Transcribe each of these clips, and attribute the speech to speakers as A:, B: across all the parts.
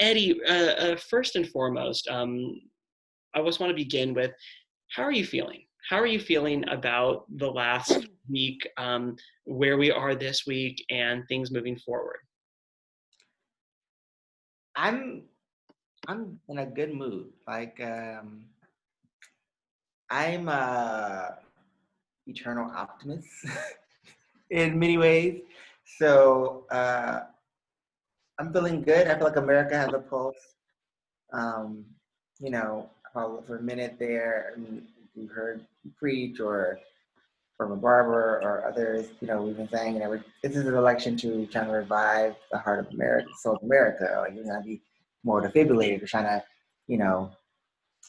A: Eddie, first and foremost, I just want to begin with, how are you feeling? How are you feeling about the last week, where we are this week, and things moving forward?
B: I'm in a good mood. I'm a eternal optimist in many ways. So I'm feeling good. I feel like America has a pulse. Um, for a minute there, you heard you preach or from a barber or others, we've been saying, this is an election to try to revive the heart of America, soul of America. Like, you're going to be more defibrillated. We're trying to, you know,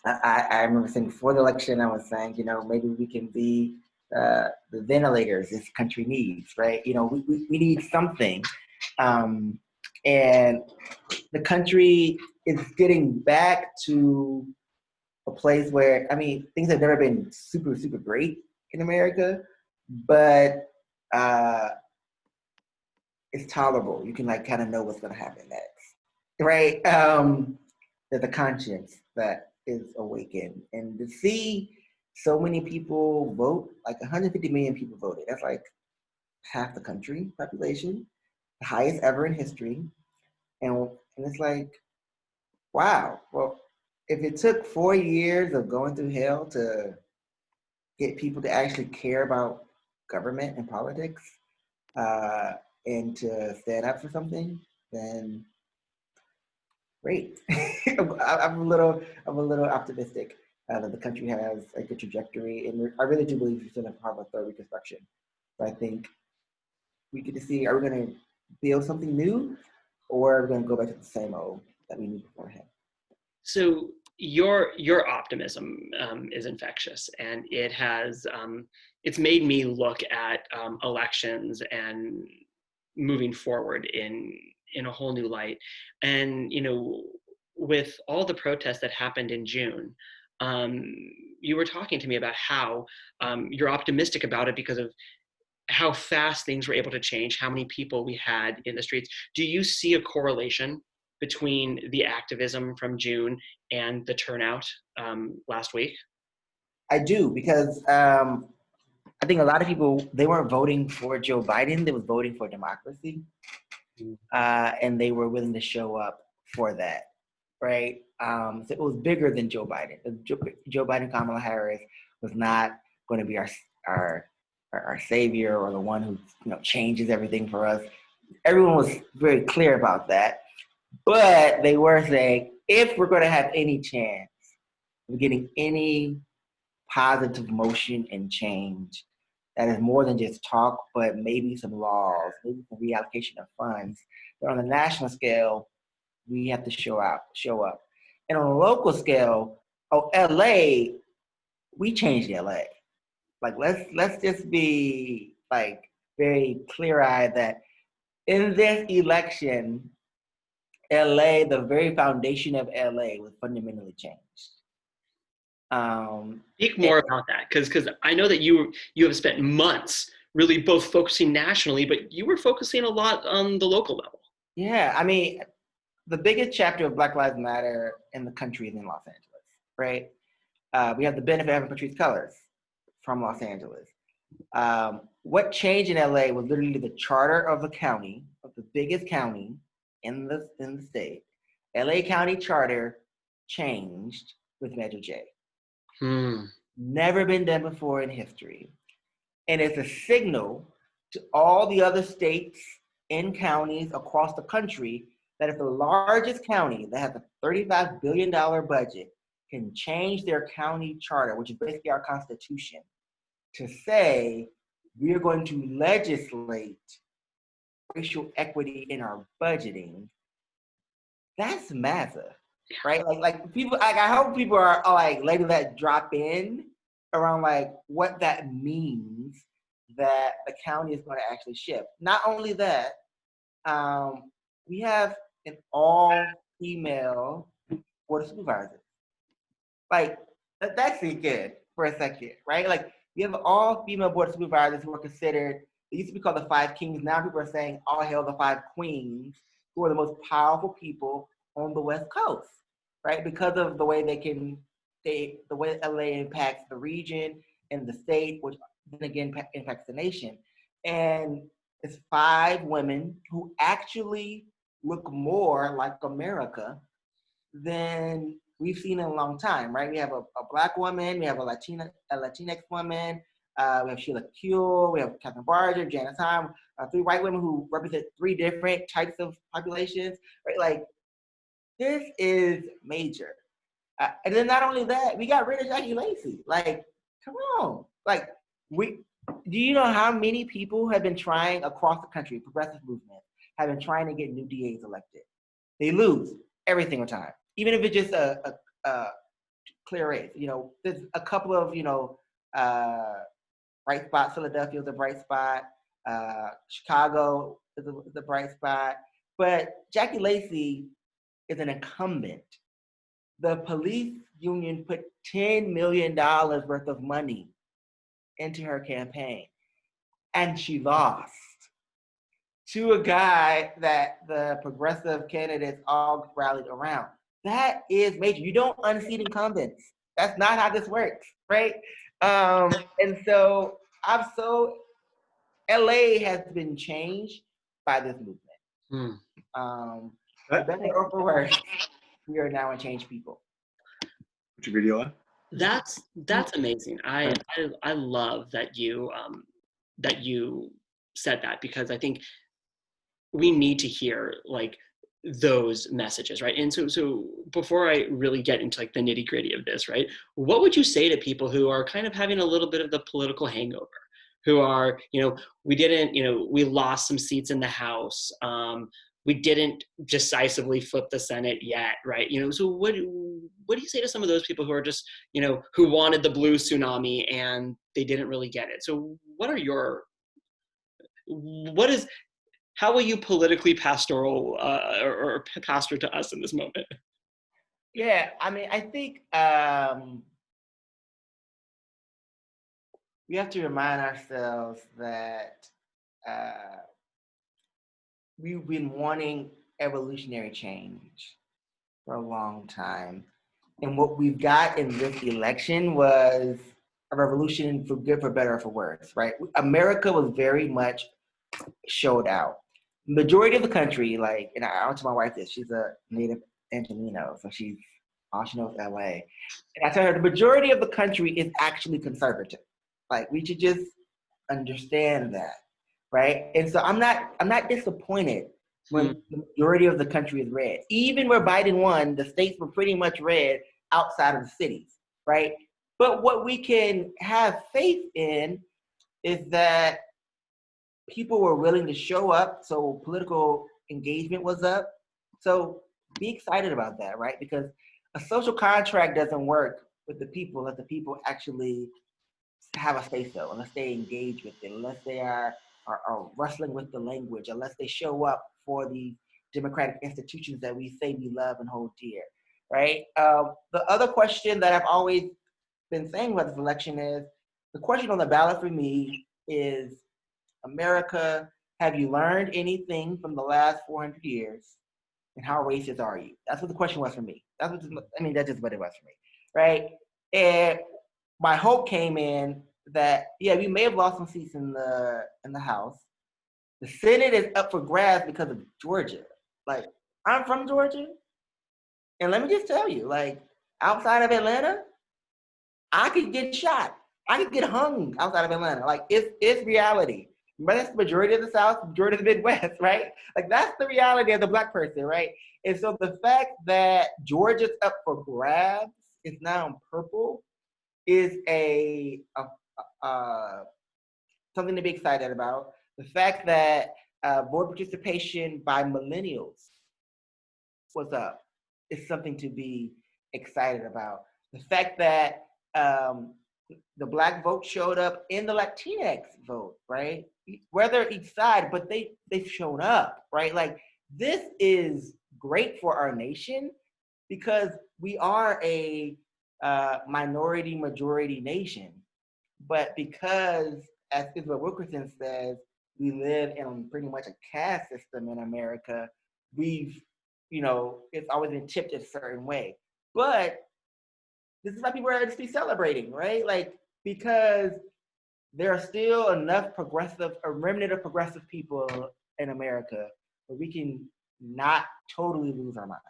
B: I remember saying before the election, I was saying, maybe we can be the ventilators this country needs, right? We need something. Um, and the country is getting back to a place where, things have never been super, super great in America, but it's tolerable. You can kind of know what's going to happen next, right? There's a conscience that is awakened, and to see so many people vote, like 150 million people voted. That's like half the country population, the highest ever in history, and it's like, wow. Well, if it took 4 years of going through hell to get people to actually care about government and politics, and to stand up for something, then great. I'm a little optimistic that the country has a good trajectory, and I really do believe we're still in part of a third reconstruction. So I think we get to see: are we going to build something new, or are we going to go back to the same old that we knew beforehand?
A: So your optimism is infectious, and it's made me look at elections and moving forward in a whole new light. And with all the protests that happened in June, um, you were talking to me about how you're optimistic about it because of how fast things were able to change, how many people we had in the streets. Do you see a correlation between the activism from June and the turnout last week?
B: I do, because I think a lot of people, they weren't voting for Joe Biden, they was voting for democracy. And they were willing to show up for that, right? So it was bigger than Joe Biden. Joe Biden, Kamala Harris was not going to be our savior or the one who changes everything for us. Everyone was very clear about that, but they were saying, if we're going to have any chance of getting any positive motion and change that is more than just talk, but maybe some laws, maybe some reallocation of funds, but on the national scale, we have to show up. And on a local scale, LA, we changed LA. Like, let's just be like very clear-eyed that in this election, LA, the very foundation of LA was fundamentally changed.
A: Speak more about that, because I know that you have spent months really both focusing nationally, but you were focusing a lot on the local level.
B: Yeah, the biggest chapter of Black Lives Matter in the country is in Los Angeles, right? We have the benefit of having Patrisse Cullors from Los Angeles. What changed in LA was literally the charter of the county, of the biggest county in the state. LA County charter changed with Metro J. Never been done before in history. And it's a signal to all the other states and counties across the country that if the largest county that has a $35 billion budget can change their county charter, which is basically our constitution, to say we are going to legislate racial equity in our budgeting, that's massive, right? Like people, I hope people are like letting that drop in around like what that means, that the county is going to actually shift. Not only that, we have an all-female board of supervisors. Like, that's good for a second, right? Like, you have an all-female board of supervisors who are considered, they used to be called the five kings. Now people are saying, all hail the five queens, who are the most powerful people on the West Coast, right? Because of the way the way LA impacts the region and the state, which then again impacts the nation. And it's 5 women who actually look more like America than we've seen in a long time, right? We have a Black woman, we have a Latinx woman, we have Sheila Kuehl, we have Catherine Barger, Janice Hahn, 3 white women who represent 3 different types of populations, right? Like, this is major. And then not only that, we got rid of Jackie Lacey. Like, come on. Like, do you know how many people have been trying across the country, progressive movement, have been trying to get new DAs elected? They lose every single time, even if it's just a clear race. You know, there's a couple of, bright spots. Philadelphia is a bright spot. Chicago is a bright spot. But Jackie Lacey is an incumbent. The police union put $10 million worth of money into her campaign, and she lost to a guy that the progressive candidates all rallied around. That is major. You don't unseat incumbents. That's not how this works, right? And so LA has been changed by this movement. For better or for worse, we are now a changed people.
C: Put your video on.
A: That's amazing. I love that you said that, because I think we need to hear like those messages, right? And so before I really get into like the nitty gritty of this, right, what would you say to people who are kind of having a little bit of the political hangover, who are, we lost some seats in the House, we didn't decisively flip the Senate yet, right? So what do you say to some of those people who are just, who wanted the blue tsunami and they didn't really get it? So how will you politically pastoral or pastor to us in this moment?
B: Yeah, I mean, I think we have to remind ourselves that we've been wanting evolutionary change for a long time. And what we've got in this election was a revolution for good, for better, or for worse, right? America was very much showed out. Majority of the country, like, and I tell my wife this, she's a native Angelino, so all she knows LA. And I tell her the majority of the country is actually conservative. Like, we should just understand that, right? And so I'm not disappointed when the majority of the country is red. Even where Biden won, the states were pretty much red outside of the cities, right? But what we can have faith in is that people were willing to show up, so political engagement was up. So be excited about that, right? Because a social contract doesn't work with the people unless the people actually have a say-so, unless they engage with it, unless they are wrestling with the language, unless they show up for the democratic institutions that we say we love and hold dear, right? The other question that I've always been saying about this election is, the question on the ballot for me is, America, have you learned anything from the last 400 years? And how racist are you? That's what the question was for me. That's just what it was for me, right? And my hope came in that, yeah, we may have lost some seats in the House. The Senate is up for grabs because of Georgia. Like, I'm from Georgia, and let me just tell you, like, outside of Atlanta, I could get shot. I could get hung outside of Atlanta. Like, it's reality. But that's the majority of the South, majority of the Midwest, right? Like, that's the reality of the Black person, right? And so the fact that Georgia's up for grabs, is now in purple, is something to be excited about. The fact that voter participation by millennials was up is something to be excited about. The fact that the Black vote showed up in the Latinx vote, right? Whether each side, but they've shown up, right? Like, this is great for our nation because we are a minority majority nation. But because, as Isabel Wilkerson says, we live in pretty much a caste system in America, we've it's always been tipped a certain way. But this is why people are just celebrating, right? Like, because there are still enough a remnant of progressive people in America where we can not totally lose our mind.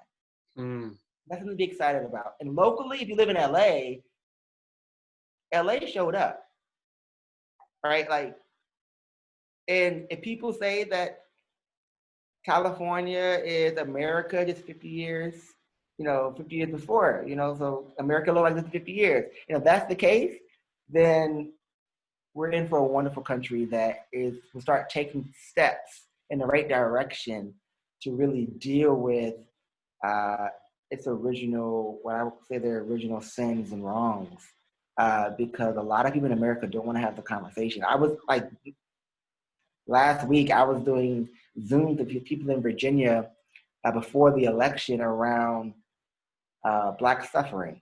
A: Mm.
B: That's something to be excited about. And locally, if you live in LA showed up, right? Like, and if people say that California is America just 50 years, 50 years before, so America looked like this 50 years. If that's the case, then we're in for a wonderful country that will start taking steps in the right direction to really deal with its original, what I would say their original sins and wrongs. Because a lot of people in America don't want to have the conversation. I was like, last week I was doing Zoom to people in Virginia before the election around Black suffering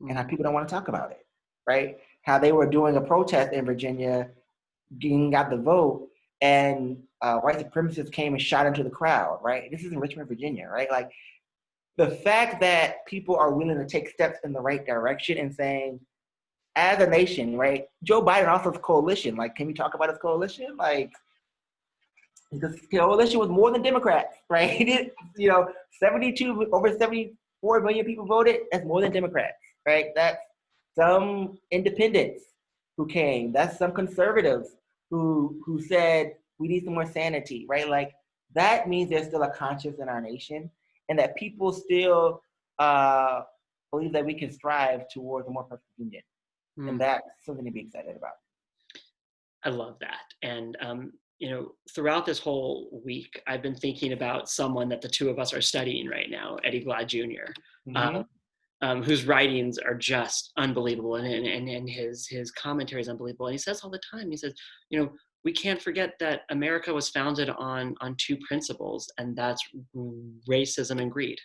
B: and how people don't want to talk about it, right? How they were doing a protest in Virginia, got the vote, and white supremacists came and shot into the crowd, right? This is in Richmond, Virginia, right? Like, the fact that people are willing to take steps in the right direction and saying, as a nation, right? Joe Biden also has a coalition. Like, can we talk about his coalition? Like, because coalition was more than Democrats, right? over 74 million people voted. That's more than Democrats, right? That's some independents who came. That's some conservatives who said we need some more sanity, right? Like, that means there's still a conscience in our nation, and that people still believe that we can strive towards a more perfect union, and that's something to be excited about.
A: I love that. And, throughout this whole week, I've been thinking about someone that the two of us are studying right now, Eddie Glad Jr., whose writings are just unbelievable. And his commentary is unbelievable. And he says all the time, he says, we can't forget that America was founded on two principles, and that's racism and greed.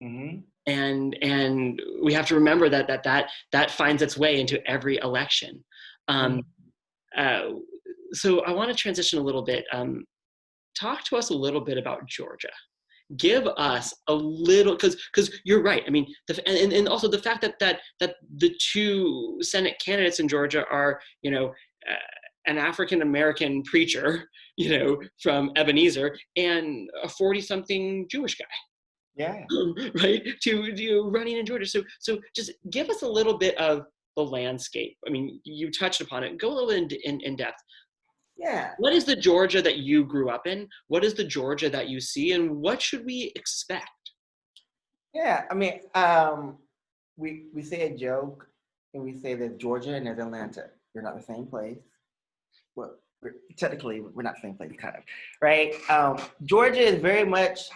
B: Mm-hmm.
A: And we have to remember that finds its way into every election. So I want to transition a little bit. Talk to us a little bit about Georgia. Give us a little, because you're right. I mean, and also the fact that the two Senate candidates in Georgia are, an African American preacher, from Ebenezer, and a 40-something Jewish guy.
B: Yeah.
A: Right. To running in Georgia. So just give us a little bit of the landscape. I mean, you touched upon it. Go a little in depth.
B: Yeah.
A: What is the Georgia that you grew up in? What is the Georgia that you see, and what should we expect?
B: Yeah, I mean, we say a joke, and we say there's Georgia and there's Atlanta. They're not the same place. Well, technically, we're not the same place, kind of, right? Georgia is very much,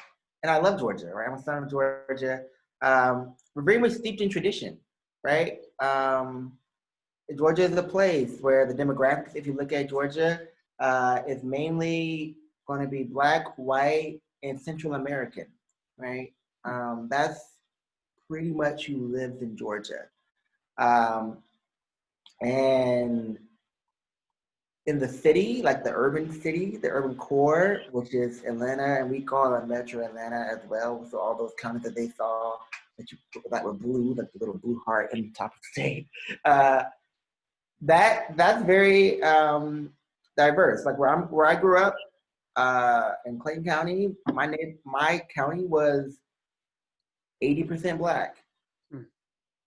B: and I love Georgia, right? I'm a son of Georgia. We're very much steeped in tradition, right? Georgia is a place where the demographics, if you look at Georgia, is mainly going to be Black, white, and Central American, right? That's pretty much who lives in Georgia. And in the city, like the urban city, the urban core, which is Atlanta, and we call it Metro Atlanta as well. So all those counties that they saw that were blue, like the little blue heart in the top of the state. That's very diverse. Like where I grew up in Clayton County, my county was 80% Black,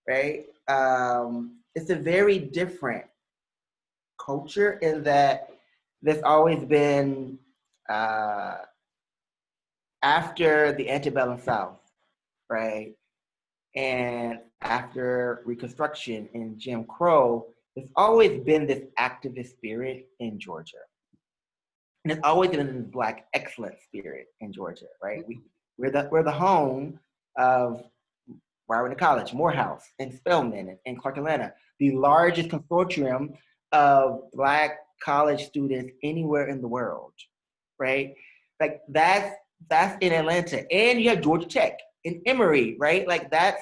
B: right? It's a very different culture in that there's always been after the antebellum South, right? And after Reconstruction and Jim Crow, there's always been this activist spirit in Georgia. And it's always been this Black excellence spirit in Georgia, right? We're the home of where I went to college, Morehouse and Spelman and Clark Atlanta, the largest consortium of Black college students anywhere in the world, right? Like that's in Atlanta. And you have Georgia Tech and Emory, right? Like that's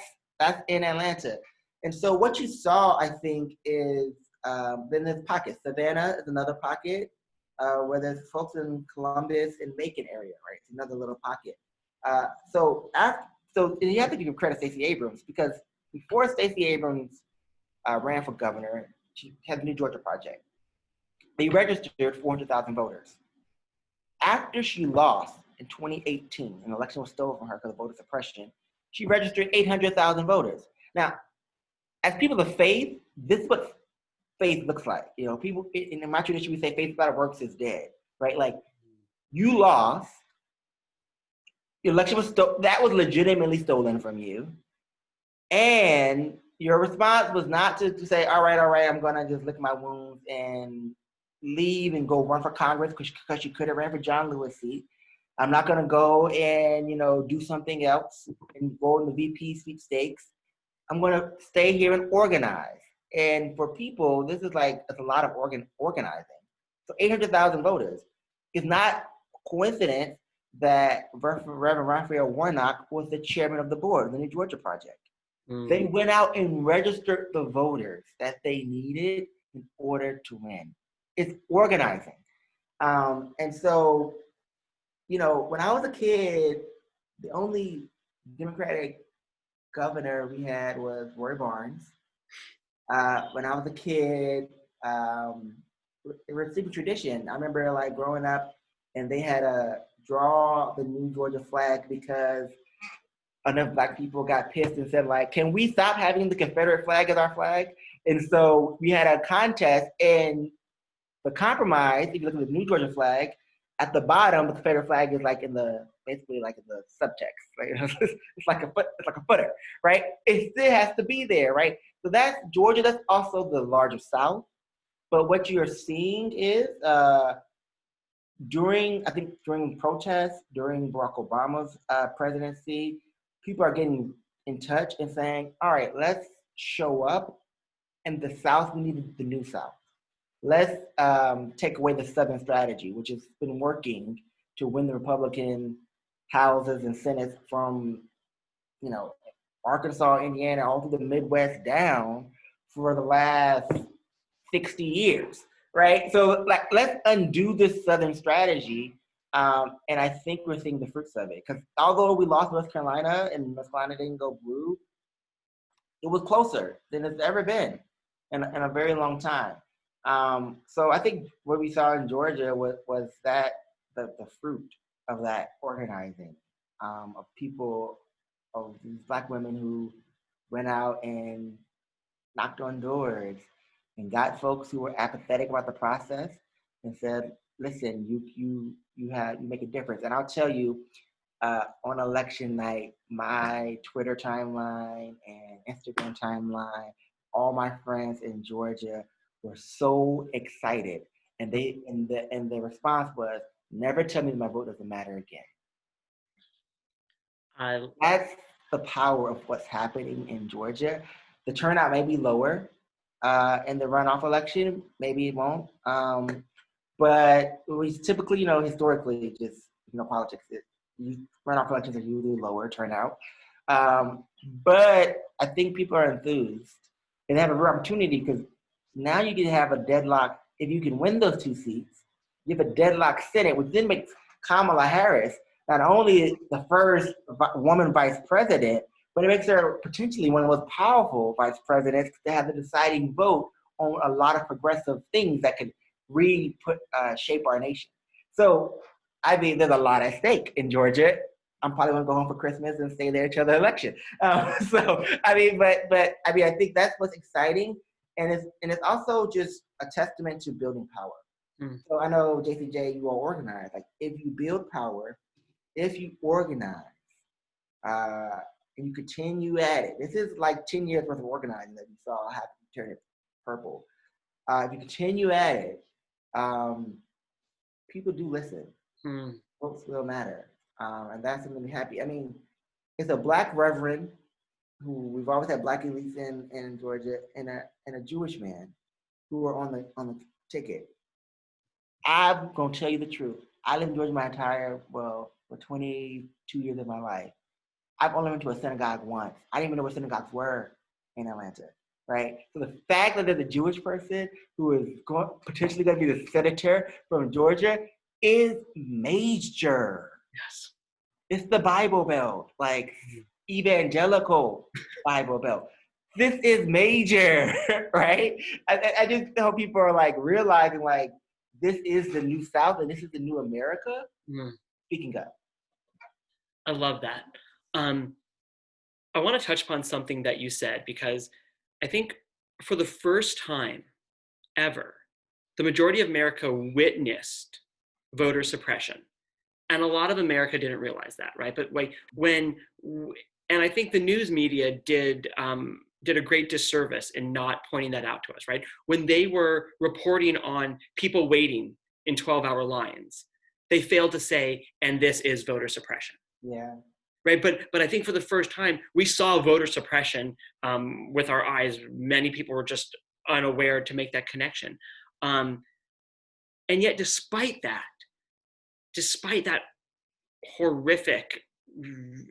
B: in Atlanta. And so what you saw, I think, is then there's pockets. Savannah is another pocket where there's folks in Columbus and Macon area, right? It's another little pocket. So you have to give credit to Stacey Abrams, because before Stacey Abrams ran for governor, she had the New Georgia Project. They registered 400,000 voters. After she lost in 2018, an election was stolen from her because of voter suppression, she registered 800,000 voters. Now, as people of faith, this is what faith looks like. You know, people in my tradition, we say faith without works is dead, right? Like, you lost, the election was that was legitimately stolen from you, and your response was not to say, all right, I'm gonna just lick my wounds and leave and go run for Congress because you could have ran for John Lewis' seat. I'm not gonna go and do something else and go in the VP sweepstakes. I'm gonna stay here and organize. And for people, this is it's a lot of organizing. So 800,000 voters is not coincidence that Reverend Raphael Warnock was the chairman of the board of the New Georgia Project. They went out and registered the voters that they needed in order to win. It's organizing. And so, when I was a kid, the only Democratic governor we had was Roy Barnes. When I was a kid, it was a secret tradition. I remember growing up, and they had to draw the New Georgia flag because enough Black people got pissed and said, can we stop having the Confederate flag as our flag? And so we had a contest, and the compromise, if you look at the New Georgia flag, at the bottom, the Confederate flag is basically in the subtext, right? It's like a footer, right? It still has to be there, right? So that's Georgia. That's also the larger South. But what you're seeing is during protests, during Barack Obama's presidency, people are getting in touch and saying, all right, let's show up. In the South, we need the new South. Let's take away the Southern strategy, which has been working to win the Republican houses and Senates from, Arkansas, Indiana, all through the Midwest down for the last 60 years, right? So let's undo this Southern strategy. And I think we're seeing the fruits of it. Because although we lost North Carolina and North Carolina didn't go blue, it was closer than it's ever been in a very long time. So I think what we saw in Georgia was that the fruit of that organizing of people, of these Black women who went out and knocked on doors and got folks who were apathetic about the process and said, listen, you make a difference. And I'll tell you, on election night, my Twitter timeline and Instagram timeline, all my friends in Georgia were so excited. And the response was, never tell me my vote doesn't matter again. That's the power of what's happening in Georgia. The turnout may be lower in the runoff election, maybe it won't. But we typically, historically, just, politics, runoff elections are usually lower turnout. But I think people are enthused and they have a real opportunity, because now you can have a deadlock. If you can win those two seats, you have a deadlock Senate, which then makes Kamala Harris not only the first woman vice president, but it makes her potentially one of the most powerful vice presidents to have the deciding vote on a lot of progressive things that could really shape our nation. So, I mean, there's a lot at stake in Georgia. I'm probably gonna go home for Christmas and stay there till the election. So, I mean, but I mean, I think that's what's exciting, and it's also just a testament to building power. So I know, JCJ, you all organize. If you build power, if you organize, and you continue at it. This is 10 years worth of organizing that you saw happen to turn it purple. If you continue at it, people do listen. Folks will matter. And that's something to be happy. I mean, it's a Black reverend who we've always had Black elites in Georgia, and a Jewish man who are on the ticket. I'm gonna tell you the truth. I lived in Georgia my for 22 years of my life. I've only went to a synagogue once. I didn't even know where synagogues were in Atlanta, right? So the fact that there's a Jewish person who is potentially going to be the senator from Georgia is major.
A: Yes.
B: It's the Bible Belt, like evangelical Bible Belt. This is major, right? I just hope people are like realizing like this is the new South and this is the new America. Speaking up.
A: I love that. I want to touch upon something that you said, because I think for the first time ever, the majority of America witnessed voter suppression. And a lot of America didn't realize that, right? But like and I think the news media did a great disservice in not pointing that out to us, right? When they were reporting on people waiting in 12-hour lines, they failed to say, and this is voter suppression.
B: Yeah.
A: Right, but I think for the first time we saw voter suppression with our eyes. Many people were just unaware to make that connection, and yet despite that horrific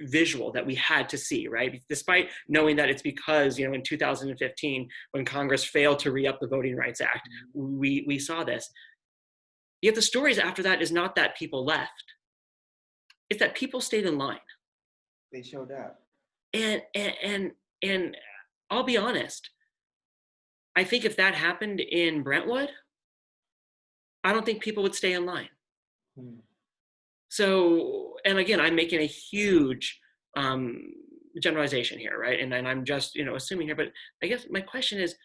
A: visual that we had to see, right? Despite knowing that it's because, in 2015, when Congress failed to re-up the Voting Rights Act, we saw this. Yet the stories after that is not that people left; it's that people stayed in line.
B: They showed up.
A: And I'll be honest, I think if that happened in Brentwood, I don't think people would stay in line. So, and again, I'm making a huge generalization here, right? And I'm just, assuming here, but I guess my question is,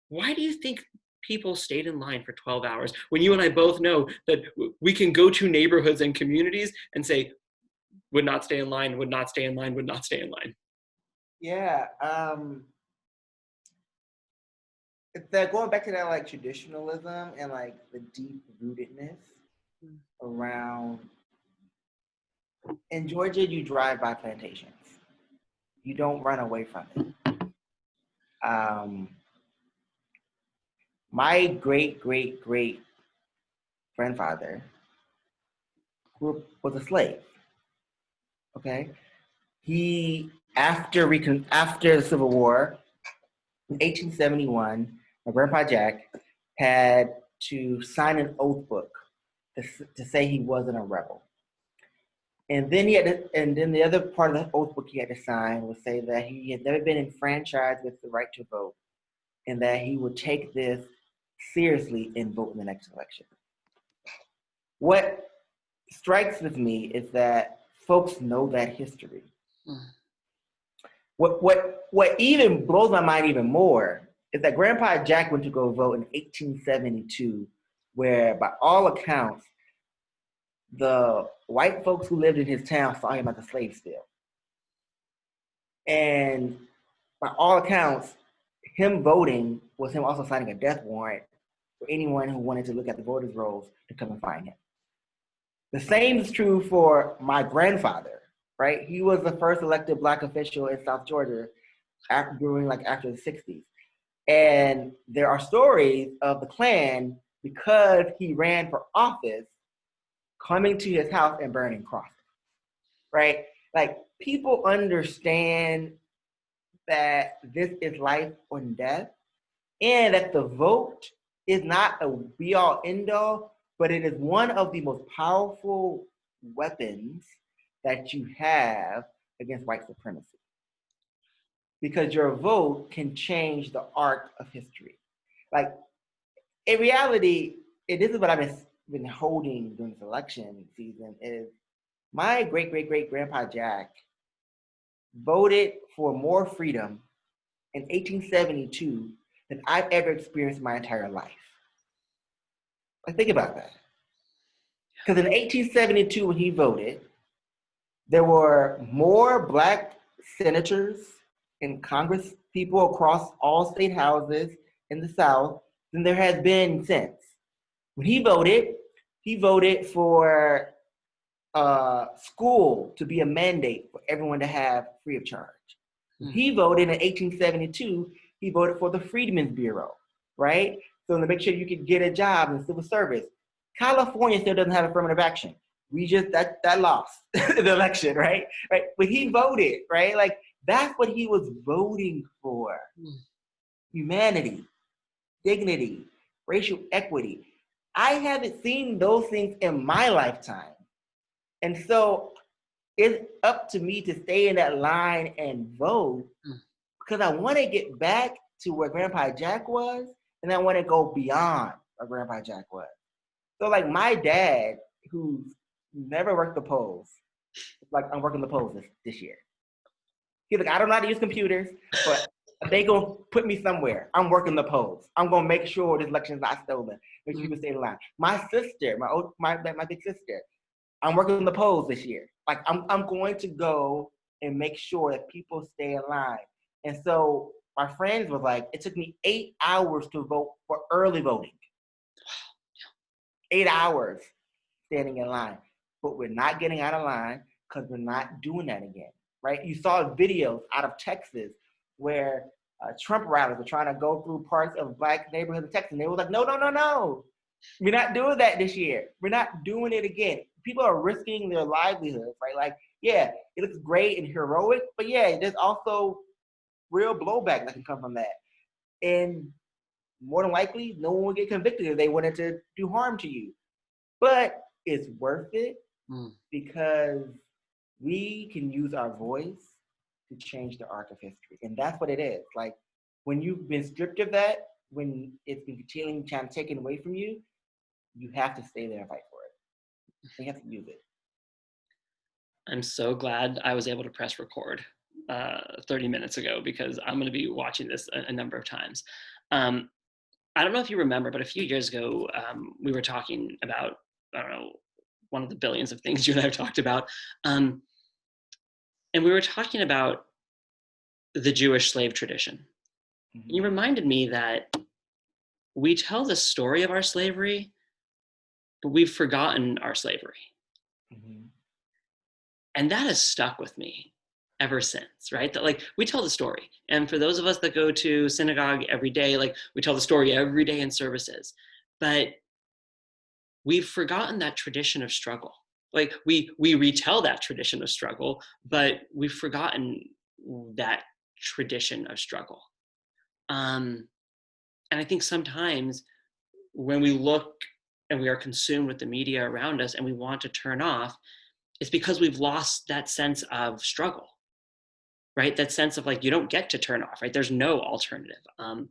A: why do you think people stayed in line for 12 hours when you and I both know that we can go to neighborhoods and communities and say, would not stay in line, would not stay in line, would not stay in line?
B: Yeah. That going back to that like traditionalism and like the deep rootedness around. In Georgia, you drive by plantations. You don't run away from it. My great grandfather was a slave. Okay, he after the Civil War in 1871, my grandpa Jack had to sign an oath book to say he wasn't a rebel. And then then the other part of the oath book he had to sign would say that he had never been enfranchised with the right to vote, and that he would take this seriously and vote in the next election. What strikes with me is that folks know that history. What even blows my mind even more is that Grandpa Jack went to go vote in 1872, where by all accounts, the white folks who lived in his town saw him as a slave still. And by all accounts, him voting was him also signing a death warrant for anyone who wanted to look at the voters' rolls to come and find him. The same is true for my grandfather, right? He was the first elected Black official in South Georgia after the 60s. And there are stories of the Klan, because he ran for office, coming to his house and burning crosses, right? Like, people understand that this is life or death, and that the vote is not a be-all, end-all, but it is one of the most powerful weapons that you have against white supremacy. Because your vote can change the arc of history. Like, in reality, this is what I've been holding during this election season, is my great-great-great-grandpa Jack voted for more freedom in 1872 than I've ever experienced in my entire life. Like, think about that. Because in 1872, when he voted, there were more Black senators and Congress people across all state houses in the South than there has been since. When he voted for school to be a mandate for everyone to have free of charge. He voted in 1872, he voted for the Freedmen's Bureau, right? So to make sure you could get a job in civil service. California still doesn't have affirmative action. We just, that lost the election, right? But he voted, right? Like, that's what he was voting for. Humanity, dignity, racial equity. I haven't seen those things in my lifetime. And so it's up to me to stay in that line and vote because I want to get back to where Grandpa Jack was, and I want to go beyond where Grandpa Jack was. So like my dad, who's never worked the polls, like I'm working the polls this year. He's like, I don't know how to use computers, but they gonna put me somewhere. I'm working the polls. I'm gonna make sure this election is not stolen. Make sure people stay in line. My sister, my big sister, I'm working the polls this year. Like I'm going to go and make sure that people stay in line. And so my friends was like, it took me 8 hours to vote for early voting. 8 hours standing in line. But we're not getting out of line because we're not doing that again, right? You saw videos out of Texas where Trump rallies were trying to go through parts of Black neighborhoods in Texas. And they were like, no. We're not doing that this year. We're not doing it again. People are risking their livelihoods, right? Like, yeah, it looks great and heroic, but yeah, there's also real blowback that can come from that. And more than likely, no one will get convicted if they wanted to do harm to you. But it's worth it because we can use our voice to change the arc of history. And that's what it is. Like, when you've been stripped of that, when it's been continually trying to take it away from you, you have to stay there and fight for it. You have to use it.
A: I'm so glad I was able to press record 30 minutes ago because I'm going to be watching this a number of times. I don't know if you remember, but a few years ago, we were talking about, I don't know, one of the billions of things you and I have talked about. And we were talking about the Jewish slave tradition. And you reminded me that we tell the story of our slavery, but we've forgotten our slavery. And that has stuck with me ever since, right? That like we tell the story. And for those of us that go to synagogue every day, like we tell the story every day in services, but we've forgotten that tradition of struggle. Like we retell that tradition of struggle, but we've forgotten that tradition of struggle. And I think sometimes when we look and we are consumed with the media around us and we want to turn off, it's because we've lost that sense of struggle, right? That sense of like, you don't get to turn off, right? There's no alternative. And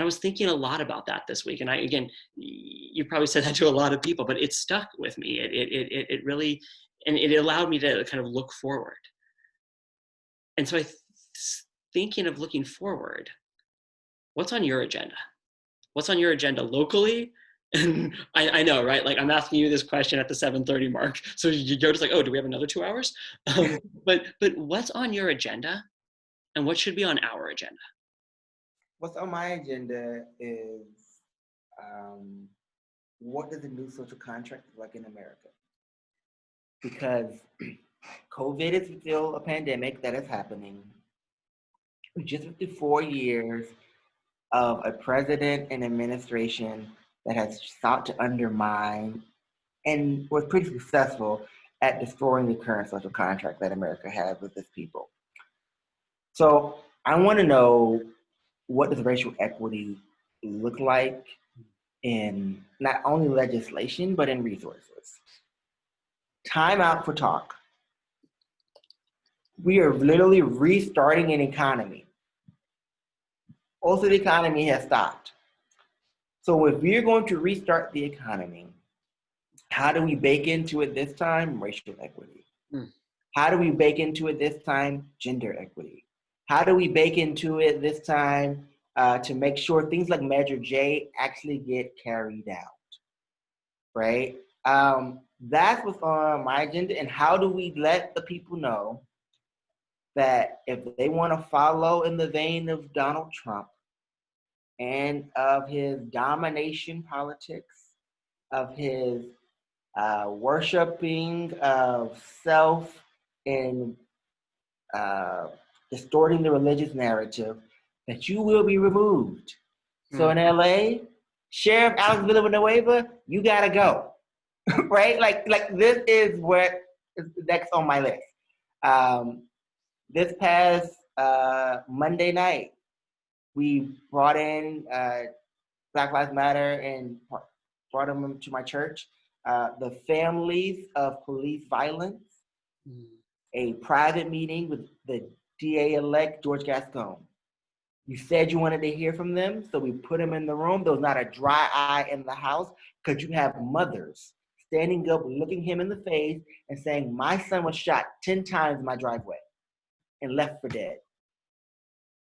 A: I was thinking a lot about that this week. And again, you probably said that to a lot of people, but it stuck with me. It really, and it allowed me to kind of look forward. And so thinking of looking forward, what's on your agenda? What's on your agenda locally? And I know, right? Like I'm asking you this question at the 7:30 mark. So you're just like, oh, do we have another 2 hours? But what's on your agenda and what should be on our agenda?
B: What's on my agenda is what does the new social contract look like in America? Because COVID is still a pandemic that is happening. Just 54 years of a president and administration that has sought to undermine and was pretty successful at destroying the current social contract that America has with its people. So I want to know, what does racial equity look like in not only legislation, but in resources? Time out for talk. We are literally restarting an economy. Also, the economy has stopped. So if we're going to restart the economy, how do we bake into it this time? Racial equity. How do we bake into it this time? Gender equity. How do we bake into it this time to make sure things like Measure J actually get carried out, right? That's what's on my agenda. And how do we let the people know that if they want to follow in the vein of Donald Trump and of his domination politics, of his worshiping of self and distorting the religious narrative, that you will be removed. So in LA, Sheriff Alex Villanueva, you gotta go, right? Like this is what is next on my list. This past Monday night, we brought in Black Lives Matter and brought them to my church. The families of police violence a private meeting with the DA-elect George Gascon. You said you wanted to hear from them, so we put him in the room. There was not a dry eye in the house because you have mothers standing up, looking him in the face and saying, my son was shot 10 times in my driveway and left for dead,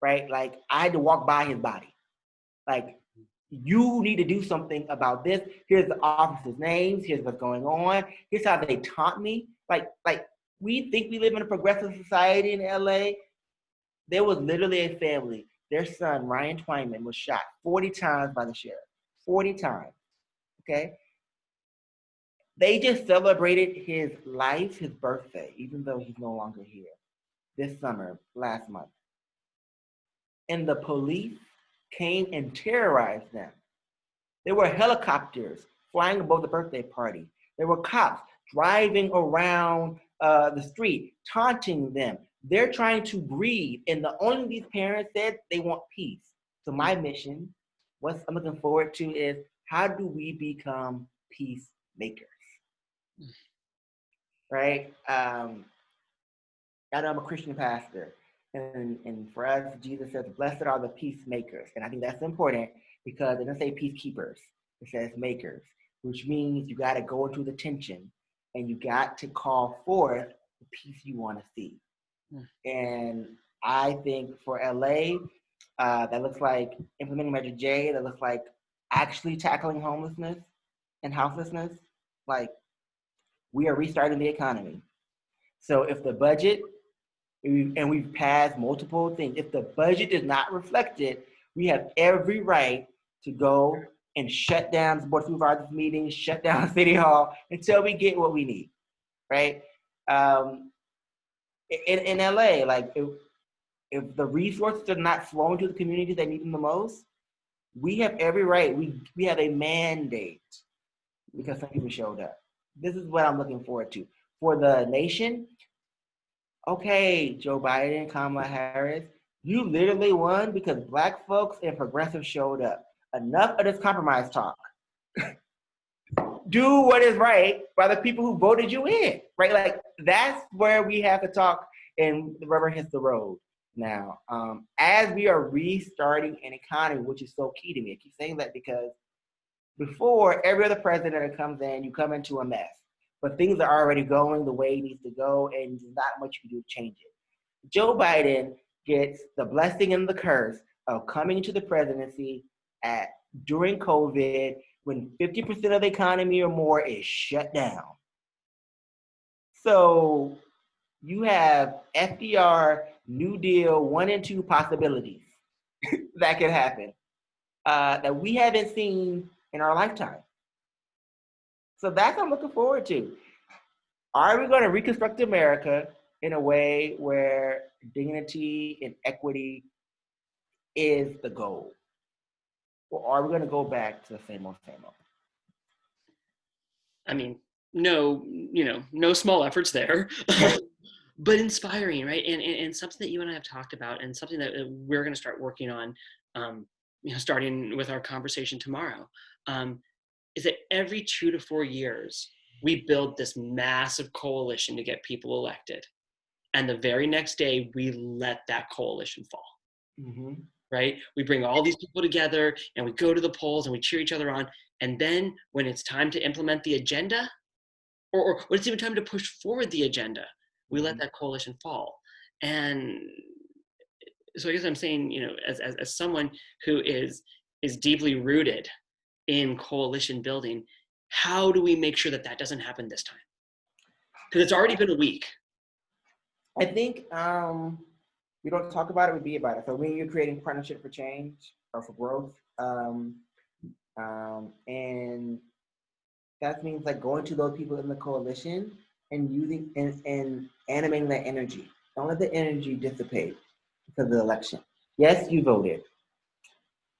B: right? Like, I had to walk by his body. Like, you need to do something about this. Here's the officers' names. Here's what's going on. Here's how they taunt me. Like we think we live in a progressive society in LA. There was literally a family. Their son, Ryan Twyman, was shot 40 times by the sheriff. 40 times, okay? They just celebrated his life, his birthday, even though he's no longer here, this summer, last month. And the police came and terrorized them. There were helicopters flying above the birthday party. There were cops driving around the street, taunting them. They're trying to breathe. And the only these parents said they want peace. So my mission, what I'm looking forward to is, how do we become peacemakers? Right? I know I'm a Christian pastor. And for us, Jesus says, blessed are the peacemakers. And I think that's important because it doesn't say peacekeepers. It says makers, which means you got to go into the tension and you got to call forth the peace you want to see. And I think for LA, that looks like implementing Measure J, that looks like actually tackling homelessness and houselessness. Like, we are restarting the economy. So if the budget, and we've passed multiple things, if the budget does not reflect it, we have every right to go and shut down the Board of Supervisors meetings, shut down City Hall until we get what we need, right? In LA, like, if the resources are not flowing to the communities that need them the most, we have every right. We have a mandate because some people showed up. This is what I'm looking forward to. For the nation, okay, Joe Biden, Kamala Harris, you literally won because Black folks and progressives showed up. Enough of this compromise talk. Do what is right by the people who voted you in, right? Like, that's where we have to talk and the rubber hits the road now. As we are restarting an economy, which is so key to me. I keep saying that because before, every other president that comes in, you come into a mess. But things are already going the way it needs to go, and there's not much you can do to change it. Joe Biden gets the blessing and the curse of coming into the presidency during COVID, when 50% of the economy or more is shut down. So you have FDR, New Deal, 1 and 2 possibilities that could happen that we haven't seen in our lifetime. So that's what I'm looking forward to. Are we going to reconstruct America in a way where dignity and equity is the goal? Or are we going to go back to the same old, same old?
A: I mean, no small efforts there, but inspiring, right? And something that you and I have talked about, and something that we're going to start working on, starting with our conversation tomorrow, is that every 2 to 4 years, we build this massive coalition to get people elected. And the very next day, we let that coalition fall. Mm-hmm. Right? We bring all these people together and we go to the polls and we cheer each other on. And then when it's time to implement the agenda, or when it's even time to push forward the agenda, we let that coalition fall. And so I guess I'm saying, as someone who is deeply rooted in coalition building, how do we make sure that doesn't happen this time? Because it's already been a week.
B: I think we don't talk about it, we be about it. So when you're creating partnership for change or for growth, and that means like going to those people in the coalition and using and animating that energy. Don't let the energy dissipate because of the election. Yes, you voted,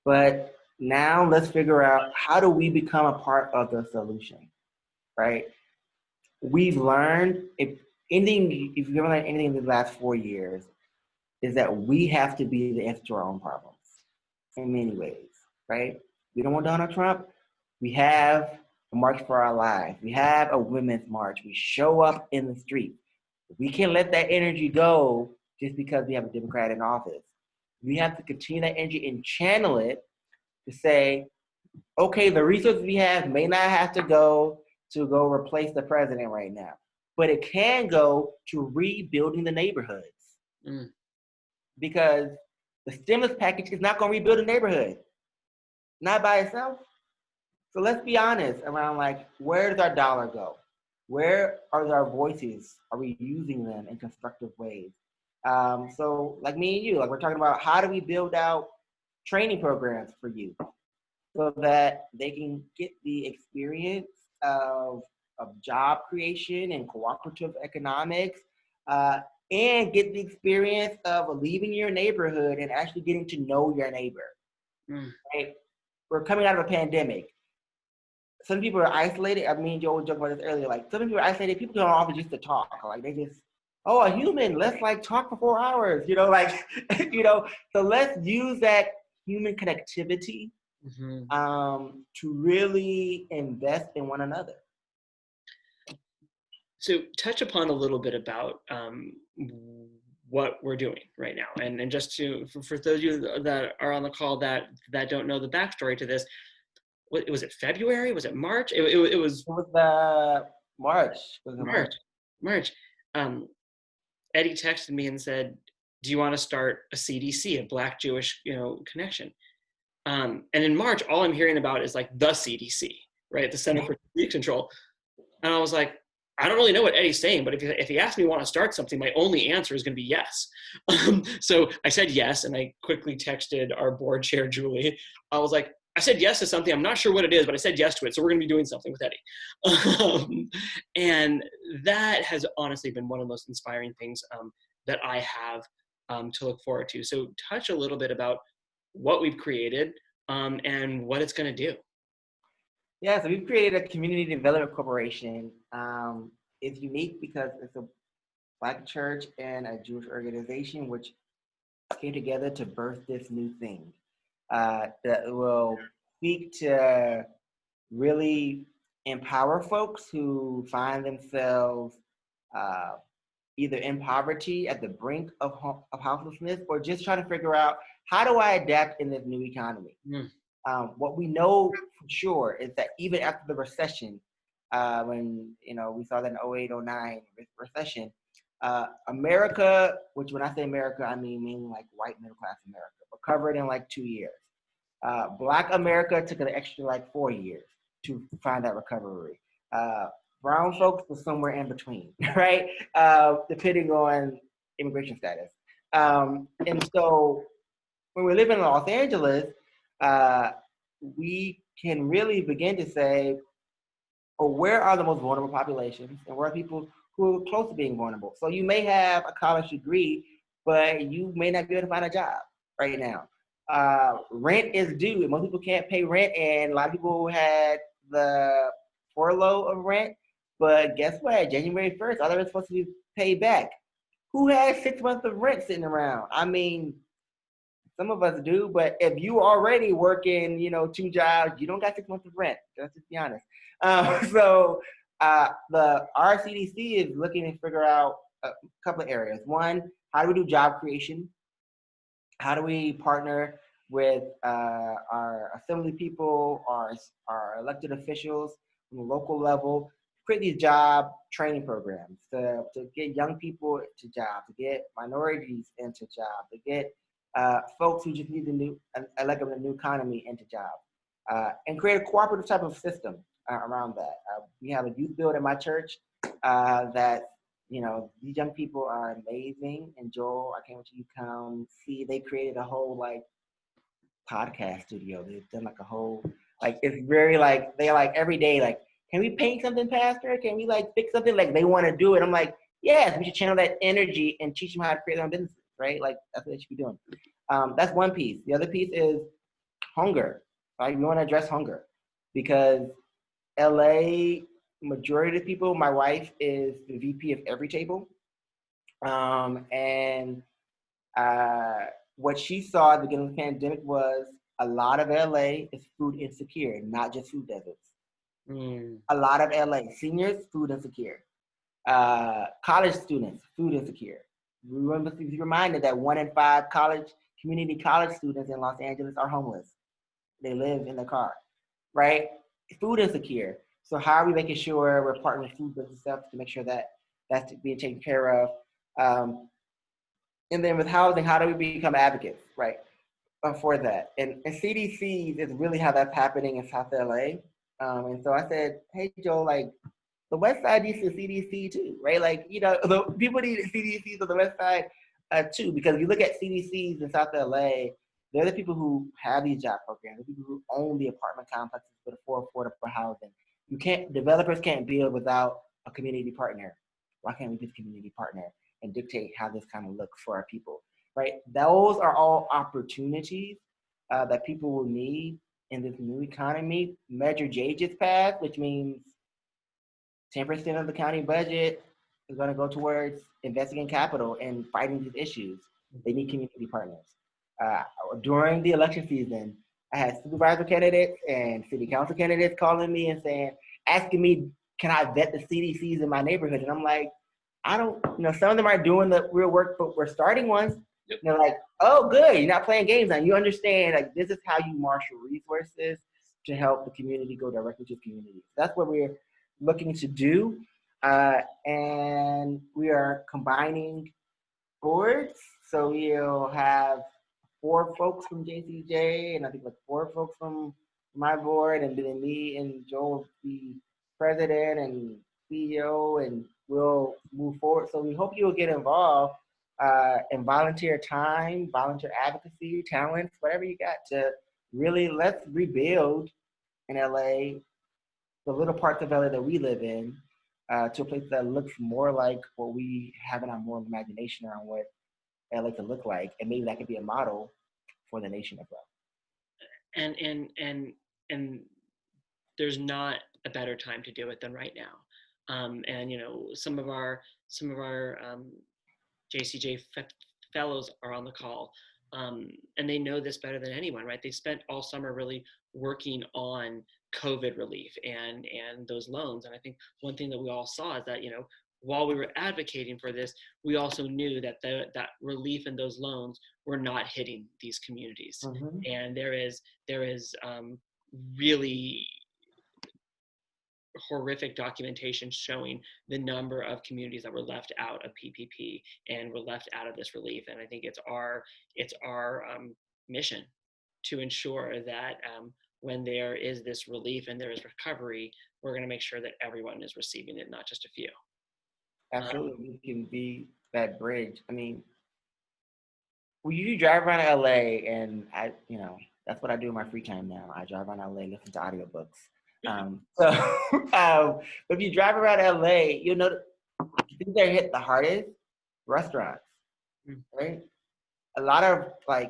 B: but now let's figure out, how do we become a part of the solution, right? We've learned, if you've learned anything in the last 4 years, is that we have to be the answer to our own problems in many ways, right? We don't want Donald Trump. We have a March for Our Lives. We have a women's march. We show up in the street. We can't let that energy go just because we have a Democrat in office. We have to continue that energy and channel it to say, okay, the resources we have may not have to go replace the president right now, but it can go to rebuilding the neighborhoods.
A: Mm.
B: Because the stimulus package is not going to rebuild a neighborhood, not by itself. So let's be honest around like, where does our dollar go? Where are our voices? Are we using them in constructive ways? So like me and you, like we're talking about how do we build out training programs for youth so that they can get the experience of job creation and cooperative economics, and get the experience of leaving your neighborhood and actually getting to know your neighbor. Right? We're coming out of a pandemic. Some people are isolated. I mean, Joe was joking about this earlier. Like, some people are isolated. People go off just to talk. Like, they just, oh, a human. Let's like talk for 4 hours. Like, So let's use that human connectivity to really invest in one another.
A: So touch upon a little bit about what we're doing right now, and just for those of you that are on the call that don't know the backstory to this. Was it February? Was it March? It was
B: March.
A: March. Eddie texted me and said, "Do you want to start a CDC, a Black Jewish connection?" And in March, all I'm hearing about is like the CDC, right? The Center for Disease Control. And I was like, I don't really know what Eddie's saying, but if he asked me want to start something, my only answer is going to be yes. So I said yes, and I quickly texted our board chair, Julie. I was like, I said yes to something. I'm not sure what it is, but I said yes to it. So we're going to be doing something with Eddie. And that has honestly been one of the most inspiring things that I have to look forward to. So touch a little bit about what we've created and what it's going to do.
B: Yeah, so we've created a community development corporation. It's unique because it's a Black church and a Jewish organization which came together to birth this new thing that will speak to really empower folks who find themselves either in poverty, at the brink of houselessness, or just trying to figure out, how do I adapt in this new economy? What we know for sure is that even after the recession, when we saw that in 08, 09 recession, America, which when I say America, I mean mainly like white middle class America, recovered in like 2 years. Black America took an extra like 4 years to find that recovery. Brown folks were somewhere in between, right? Depending on immigration status. And so when we live in Los Angeles, we can really begin to say, where are the most vulnerable populations and where are people who are close to being vulnerable? So you may have a college degree, but you may not be able to find a job right now. Rent is due, and most people can't pay rent, and a lot of people had the furlough of rent, but guess what? January 1st, all that was supposed to be paid back. Who has 6 months of rent sitting around? I mean, some of us do, but if you already working, 2 jobs, you don't got 6 months of rent. Let's just be honest. So the RCDC is looking to figure out a couple of areas. One, how do we do job creation? How do we partner with our assembly people, our elected officials from the local level, create these job training programs to get young people to jobs, to get minorities into jobs, to get folks who just need a new economy into jobs, and create a cooperative type of system around that. We have a youth build at my church that, these young people are amazing. And Joel, I can't wait till you come see. They created a whole podcast studio. They've done a whole, it's very they every day, can we paint something, Pastor? Can we fix something? They want to do it. I'm like, yes, we should channel that energy and teach them how to create their own businesses, right? That's what they should be doing. That's one piece. The other piece is hunger, right? We want to address hunger because LA, majority of the people, my wife is the VP of every table. And what she saw at the beginning of the pandemic was a lot of LA is food insecure, not just food deserts. A lot of LA seniors, food insecure. College students, food insecure. We must be reminded that 1 in 5 community college students in Los Angeles are homeless. They live in the car, right? Food insecure. So how are we making sure we're partnering with food business stuff to make sure that that's being taken care of? And then with housing, how do we become advocates, right, for that? And CDCs is really how that's happening in South LA. And so I said, hey, Joe, like, the West Side needs a CDC too, right? Like, the people need CDCs on the West Side too, because if you look at CDCs in South LA, they're the people who have these job programs, the people who own the apartment complexes for affordable housing. Developers can't build without a community partner. Why can't we just community partner and dictate how this kind of looks for our people, right? Those are all opportunities that people will need in this new economy. Measure J just passed, which means 10% of the county budget is going to go towards investing in capital and fighting these issues. They need community partners. During the election season, I had supervisor candidates and city council candidates calling me and asking me, can I vet the CDCs in my neighborhood? And I'm like, I don't, some of them aren't doing the real work, but we're starting ones.
A: Yep.
B: And they're like, oh, good, you're not playing games now. You understand, like, this is how you marshal resources to help the community go directly to the community. That's what we're looking to do. And we are combining boards. So we'll have 4 folks from JCJ, and I think like 4 folks from my board, and then me and Joe will be president and CEO, and we'll move forward. So we hope you will get involved in volunteer time, volunteer advocacy, talents, whatever you got to really let's rebuild in LA, the little parts of LA that we live in, to a place that looks more like what we have in our moral imagination around what LA could look like, and maybe that could be a model for the nation as well.
A: And there's not a better time to do it than right now. And some of our JCJ fellows are on the call, and they know this better than anyone, right? They spent all summer really working on COVID relief and those loans. And I think one thing that we all saw is that while we were advocating for this, we also knew that that relief and those loans were not hitting these communities.
B: Mm-hmm.
A: And there is really horrific documentation showing the number of communities that were left out of PPP and were left out of this relief. And I think it's our mission to ensure that when there is this relief and there is recovery, we're going to make sure that everyone is receiving it, not just a few.
B: Absolutely, we can be that bridge. I mean, when you drive around LA, and that's what I do in my free time now. I drive around LA, listen to audiobooks. If you drive around LA, you'll know things that hit the hardest, restaurants, right? A lot of my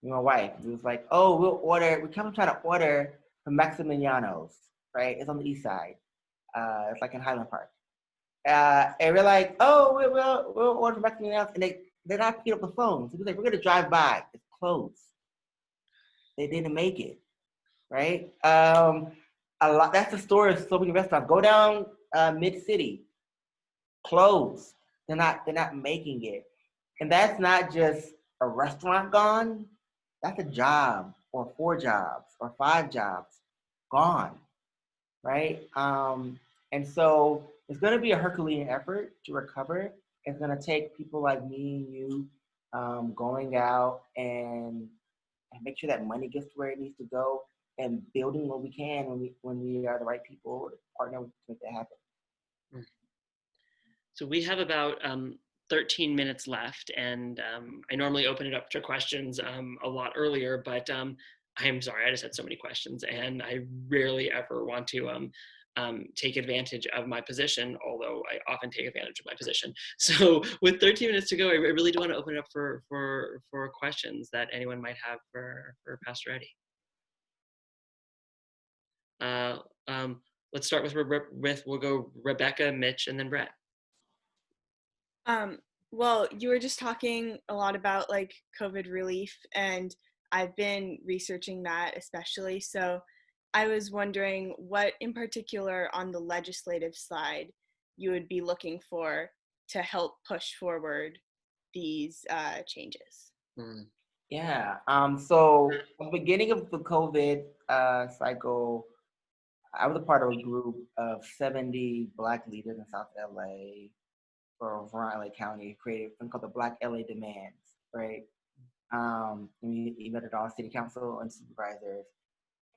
B: wife, it was like, oh, we come trying to order from Maximiliano's, right? It's on the east side. It's like in Highland Park. And we're like, oh, we'll order from Maximiliano's, and they're not picking up the phone. So we're like, we're gonna drive by. It's closed. They didn't make it, right? That's the story of so many restaurants. Go down mid city, closed. They're not making it, and that's not just a restaurant gone. That's a job, or 4 jobs, or 5 jobs gone, right? And so it's going to be a Herculean effort to recover. It's going to take people like me and you going out and make sure that money gets to where it needs to go, and building what we can when we are the right people to partner to make that happen.
A: So we have about 13 minutes left, and I normally open it up to questions a lot earlier, but I'm sorry, I just had so many questions, and I rarely ever want to take advantage of my position, although I often take advantage of my position. So with 13 minutes to go, I really do want to open it up for questions that anyone might have for Pastor Eddie. Let's start with we'll go Rebecca, Mitch, and then Brett.
D: Well, you were just talking a lot about like COVID relief, and I've been researching that especially. So I was wondering what in particular on the legislative side you would be looking for to help push forward these changes?
A: Mm.
B: Yeah. So at the beginning of the COVID cycle, I was a part of a group of 70 Black leaders in South LA or around LA County, created something called the Black LA Demands, right? We met at all city council and supervisors.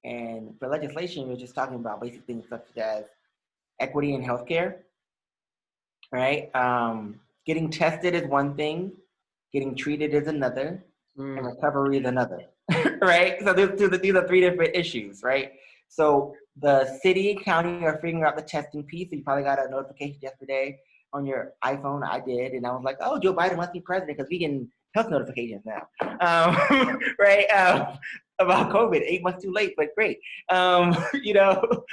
B: And for legislation, we were just talking about basic things such as equity in healthcare, right? Getting tested is one thing, getting treated is another, and
A: Mm.
B: recovery is another, right? So these are three different issues, right? So the city, county are figuring out the testing piece. So you probably got a notification yesterday on your iPhone. I did, and I was like, "Oh, Joe Biden must be president because we get health notifications now," right? About COVID, 8 months too late, but great. You know,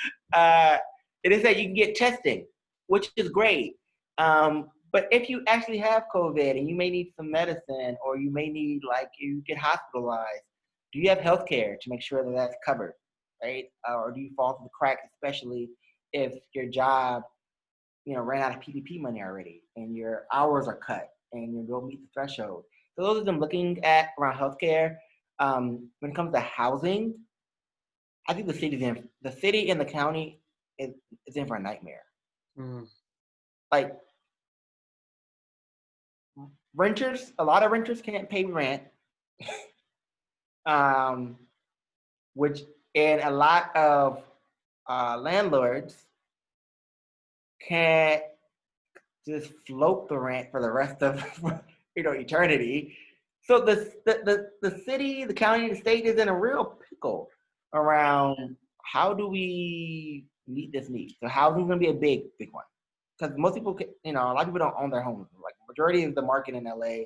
B: it is that you can get testing, which is great. But if you actually have COVID and you may need some medicine, or you may need, like, you get hospitalized, do you have health care to make sure that that's covered, right? Or do you fall through the cracks, especially if your job, ran out of PPP money already and your hours are cut and you don't meet the threshold? So those are them looking at around healthcare. When it comes to housing, I think the city and the county is in for a nightmare.
A: Mm.
B: Like, a lot of renters can't pay rent, which, and a lot of landlords can't just float the rent for the rest of eternity. So the city, the county, the state is in a real pickle around how do we meet this need. So housing is going to be a big one, because most people, a lot of people don't own their homes. Like, majority of the market in LA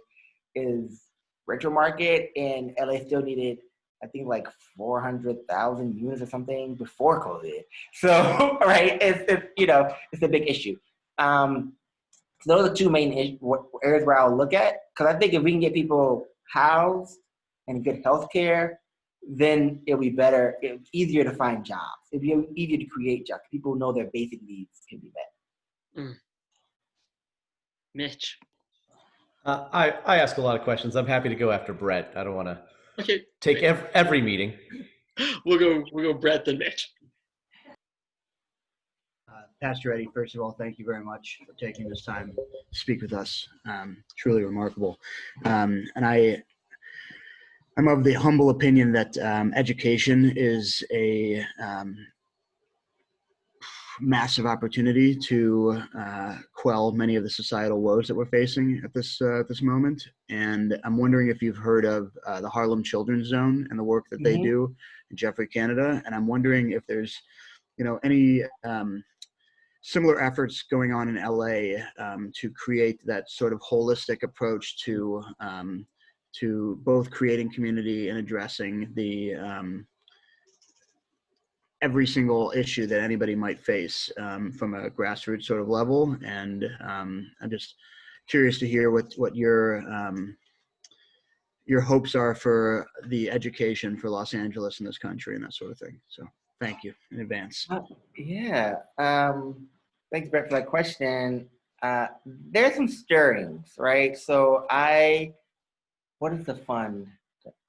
B: is rental market, and LA still needed, I think, like 400,000 units or something before COVID. So right, it's a big issue. So those are two main areas where I'll look at, because I think if we can get people housed and good health care, then it'll be better. It'll be easier to find jobs. It'll be easier to create jobs. People know their basic needs can be met.
A: Mm. Mitch.
E: I ask a lot of questions. I'm happy to go after Brett. I don't want to
A: Okay.
E: take every meeting.
A: We'll go Brett then Mitch.
F: Pastor Eddie, first of all, thank you very much for taking this time to speak with us. Truly remarkable. And I'm of the humble opinion that education is a massive opportunity to quell many of the societal woes that we're facing at this moment. And I'm wondering if you've heard of the Harlem Children's Zone and the work that they do in Jeffrey, Canada. And I'm wondering if there's, any similar efforts going on in LA to create that sort of holistic approach to both creating community and addressing the every single issue that anybody might face from a grassroots sort of level. And I'm just curious to hear what your hopes are for the education for Los Angeles and this country and that sort of thing. So thank you in advance.
B: Yeah. Thanks, Brett, for that question. There's some stirrings, right? So what is the fund?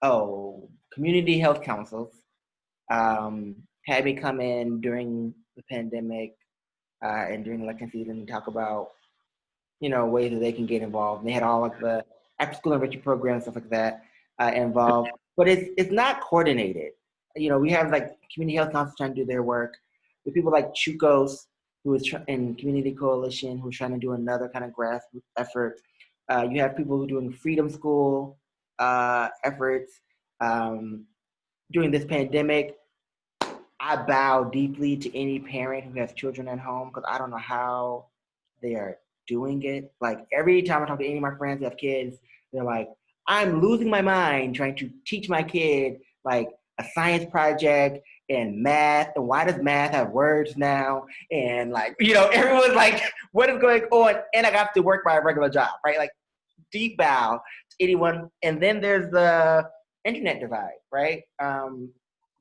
B: Oh, community health councils had me come in during the pandemic and during election season and talk about, ways that they can get involved. And they had all like the after-school enrichment programs, stuff like that involved. But it's not coordinated. We have like community health councils trying to do their work. With people like Chukos, who is in Community Coalition, who's trying to do another kind of grassroots effort. You have people who are doing Freedom School efforts. During this pandemic, I bow deeply to any parent who has children at home, because I don't know how they are doing it. Like, every time I talk to any of my friends who have kids, they're like, I'm losing my mind trying to teach my kid like a science project and math, and why does math have words now? And like, everyone's like, what is going on? And I got to work my regular job, right? Like, deep bow to anyone. And then there's the internet divide, right?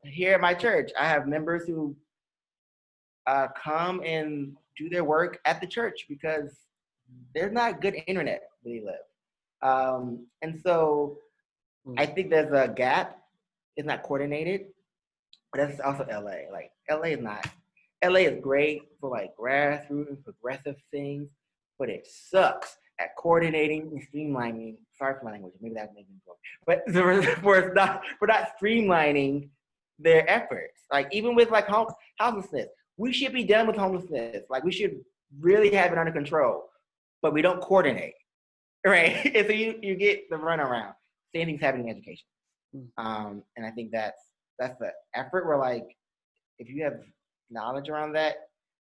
B: Here at my church, I have members who come and do their work at the church because there's not good internet where they live. And so I think there's a gap. It's not coordinated, but that's also LA. Like LA is not. LA is great for like grassroots and progressive things, but it sucks at coordinating and streamlining. Sorry for my language. Maybe that makes me wrong. But for not streamlining their efforts. Like even with like homelessness, we should be done with homelessness. Like we should really have it under control, but we don't coordinate, right? And so you get the runaround. Same thing's happening in education. And I think that's the effort where like, if you have knowledge around that,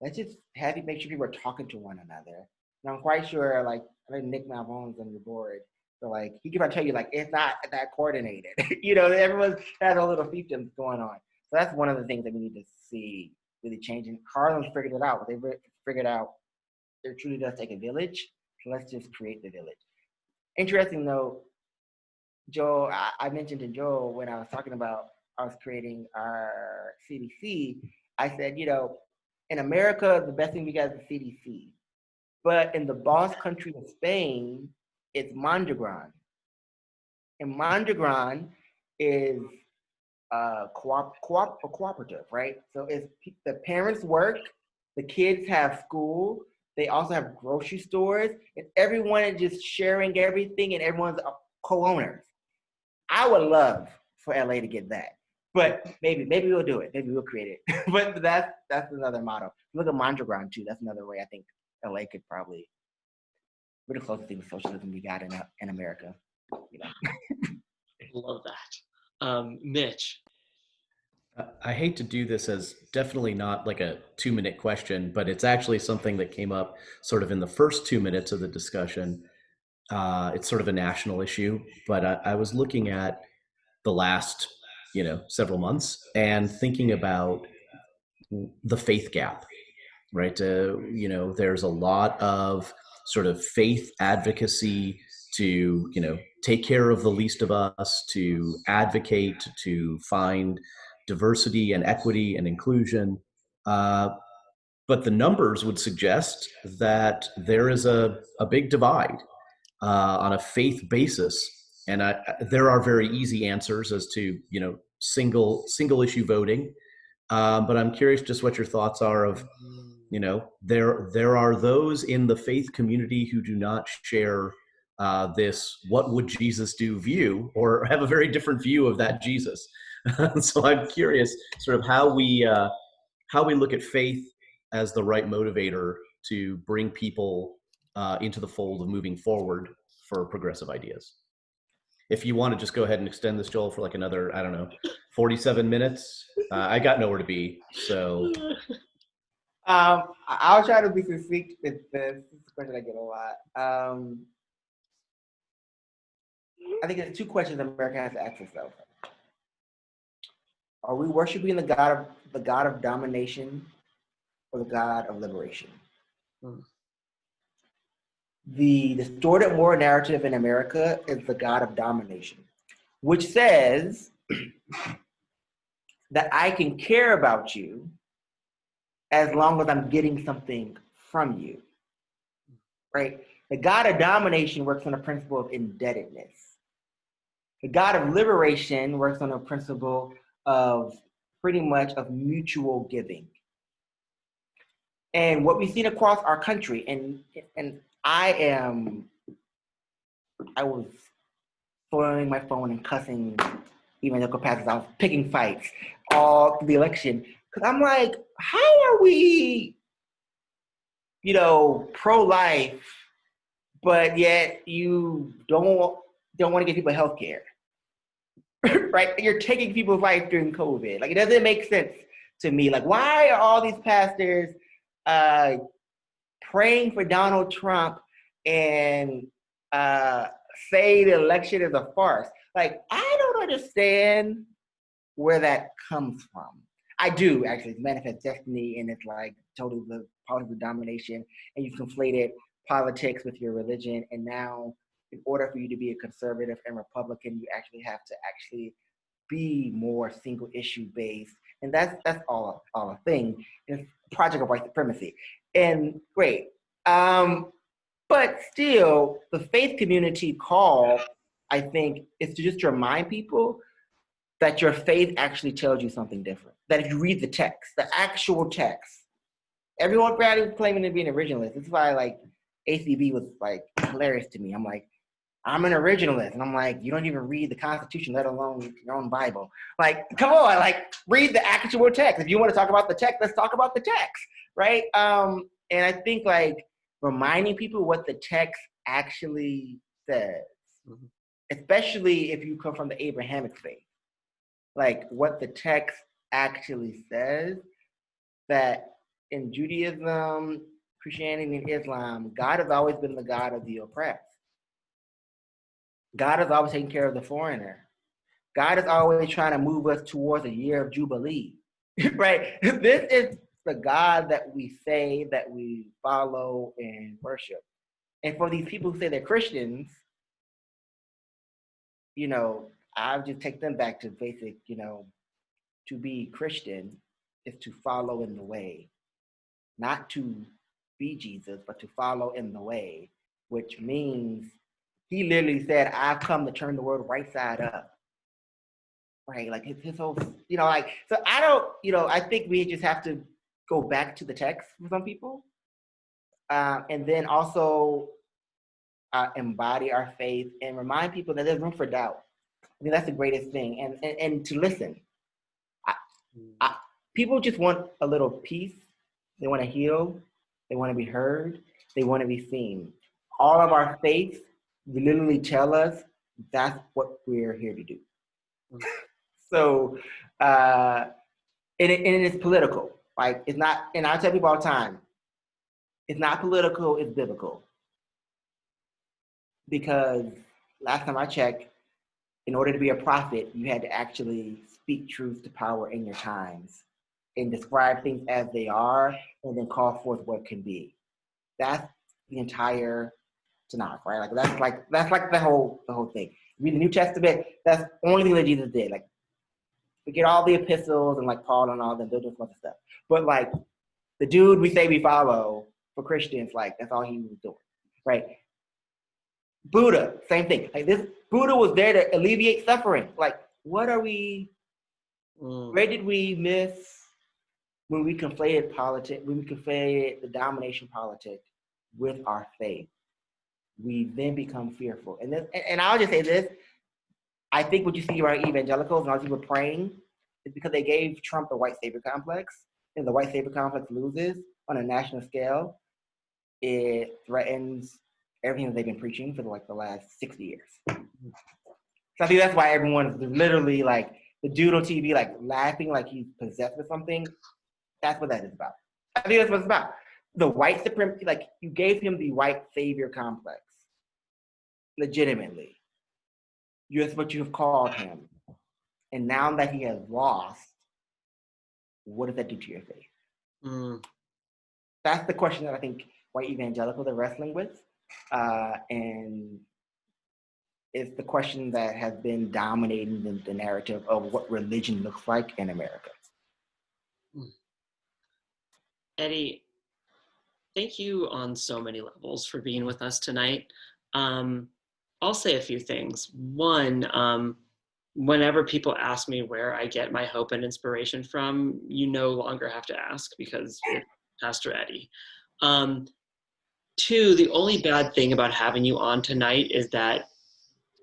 B: let's just have you make sure people are talking to one another. And I'm quite sure, like, I think Nick Malvone's on your board. So like, he can probably tell you like, it's not that coordinated. You know, everyone has a little fiefdoms going on. So that's one of the things that we need to see really changing. Harlem's figured it out. They figured out it truly does take a village. So let's just create the village. Interesting though, Joel, I mentioned to Joel when I was talking about us creating our CDC, I said, you know, in America, the best thing we got is the CDC. But in the boss country of Spain, it's Mondragon. And Mondragon is cooperative, right? So it's the parents work, the kids have school, they also have grocery stores, and everyone is just sharing everything and everyone's co-owners. I would love for LA to get that. But maybe we'll do it. Maybe we'll create it. But that's another model. Look at Mondragon too. That's another way I think LA could probably. We're the closest thing to socialism we got in America. You know.
A: I love that. Mitch.
E: I hate to do this as definitely not like a 2-minute question, but it's actually something that came up sort of in the first 2 minutes of the discussion. It's sort of a national issue, but I was looking at the last, several months and thinking about the faith gap, right? There's a lot of sort of faith advocacy to, take care of the least of us, to advocate, to find diversity and equity and inclusion. But the numbers would suggest that there is a big divide on a faith basis. And there are very easy answers as to, single issue voting. But I'm curious just what your thoughts are of, there are those in the faith community who do not share this "what would Jesus do" view, or have a very different view of that Jesus. So I'm curious sort of how we look at faith as the right motivator to bring people into the fold of moving forward for progressive ideas. If you want to just go ahead and extend this, Joel, for like another, 47 minutes, I got nowhere to be. So
B: I'll try to be succinct with this. This is a question I get a lot. I think there's 2 questions America has to ask itself. Are we worshiping the God of domination or the God of liberation? The distorted moral narrative in America is the God of domination, which says that I can care about you as long as I'm getting something from you, right? The God of domination works on the principle of indebtedness. The God of liberation works on a principle of pretty much of mutual giving. And what we've seen across our country, and I was throwing my phone and cussing evangelical pastors. I was picking fights all through the election. Because I'm like, how are we, pro-life, but yet you don't want to give people health care? Right? You're taking people's life during COVID. Like, it doesn't make sense to me. Like, why are all these pastors praying for Donald Trump and say the election is a farce? Like, I don't understand where that comes from. I do, actually. It's manifest destiny, and it's like totally the politics of domination, and you've conflated politics with your religion, and now in order for you to be a conservative and Republican, you actually have to be more single issue based. And that's all a thing. It's a project of white supremacy. and great. But still, the faith community call, I think, is to just remind people that your faith actually tells you something different. That if you read the text, the actual text, everyone probably was claiming to be an originalist. This is why like ACB was like hilarious to me. I'm like, I'm an originalist. And I'm like, you don't even read the Constitution, let alone your own Bible. Like, come on, like read the actual text. If you want to talk about the text, let's talk about the text, right? And I think like reminding people what the text actually says, especially if you come from the Abrahamic faith, like what the text actually says, that in Judaism, Christianity, and Islam, God has always been the God of the oppressed. God is always taking care of the foreigner. God is always trying to move us towards a year of Jubilee, right? This is the God that we say that we follow and worship. And for these people who say they're Christians, you know, I'll just take them back to basic, you know, to be Christian is to follow in the way, not to be Jesus, but to follow in the way, which means he literally said, I've come to turn the world right side up. Right? Like his whole, you know, like, so I don't, you know, I think we just have to go back to the text for some people. And then also embody our faith and remind people that there's room for doubt. I think that's the greatest thing. And to listen. People just want a little peace. They want to heal. They want to be heard. They want to be seen. All of our faiths literally tell us that's what we're here to do. So, and it's political. Like it's not, and I tell people all the time, it's not political, it's biblical. Because last time I checked, in order to be a prophet, you had to actually speak truth to power in your times and describe things as they are and then call forth what can be. That's the entire Tanakh, right? Like that's like the whole thing. Read the New Testament, that's the only thing that Jesus did. Like forget all the epistles and like Paul and all them, they're doing some other stuff. But like the dude we say we follow for Christians, like that's all he was doing, right? Buddha, same thing. Like this Buddha was there to alleviate suffering. Like, what are we? Where did we miss when we conflated politics? When we conflated the domination politic with our faith, we then become fearful. And I'll just say this: I think what you see around evangelicals and all these people praying is because they gave Trump the white savior complex, and the white savior complex loses on a national scale. It threatens everything that they've been preaching for like the last 60 years. So I think that's why everyone is literally like the dude on TV, like laughing like he's possessed with something. That's what that is about. I think that's what it's about. The white supremacy, like you gave him the white savior complex, legitimately. That's what you have called him. And now that he has lost, what does that do to your faith? That's the question that I think white evangelicals are wrestling with. And it's the question that has been dominating the narrative of what religion looks like in America.
A: Eddie, thank you on so many levels for being with us tonight. I'll say a few things. One, whenever people ask me where I get my hope and inspiration from, you no longer have to ask because it's Pastor Eddie. Two, the only bad thing about having you on tonight is that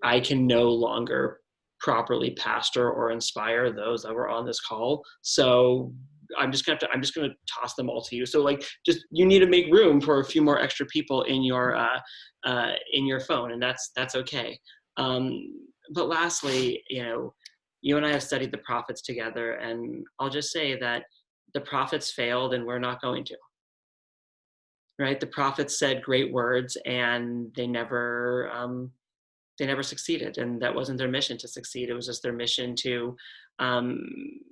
A: I can no longer properly pastor or inspire those that were on this call. So I'm just gonna toss them all to you. So like, just you need to make room for a few more extra people in your phone, and that's okay. But lastly, you and I have studied the prophets together, and I'll just say that the prophets failed, and we're not going to. Right? The prophets said great words, and they never succeeded, and that wasn't their mission to succeed. It was just their mission to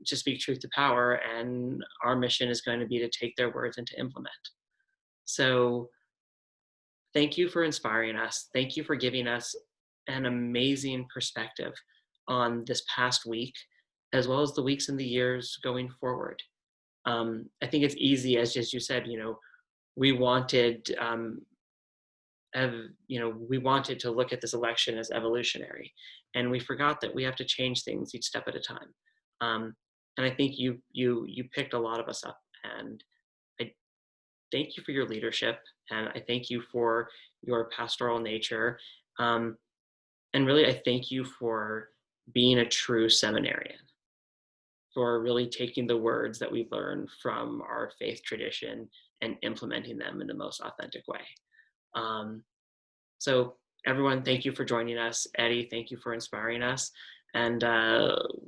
A: speak truth to power, and our mission is going to be to take their words and to implement. So thank you for inspiring us. Thank you for giving us an amazing perspective on this past week, as well as the weeks and the years going forward. I think it's easy, as you said, we wanted, we wanted to look at this election as evolutionary, and we forgot that we have to change things each step at a time. And I think you picked a lot of us up, and I thank you for your leadership, and I thank you for your pastoral nature, and really I thank you for being a true seminarian, for really taking the words that we've learned from our faith tradition and implementing them in the most authentic way. So everyone, thank you for joining us. Eddie, thank you for inspiring us. And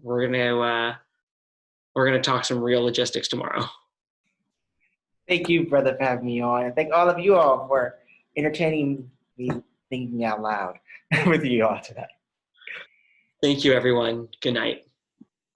A: we're gonna talk some real logistics tomorrow.
B: Thank you, brother, for having me on. And thank all of you all for entertaining me thinking out loud with you all tonight.
A: Thank you, everyone. Good night.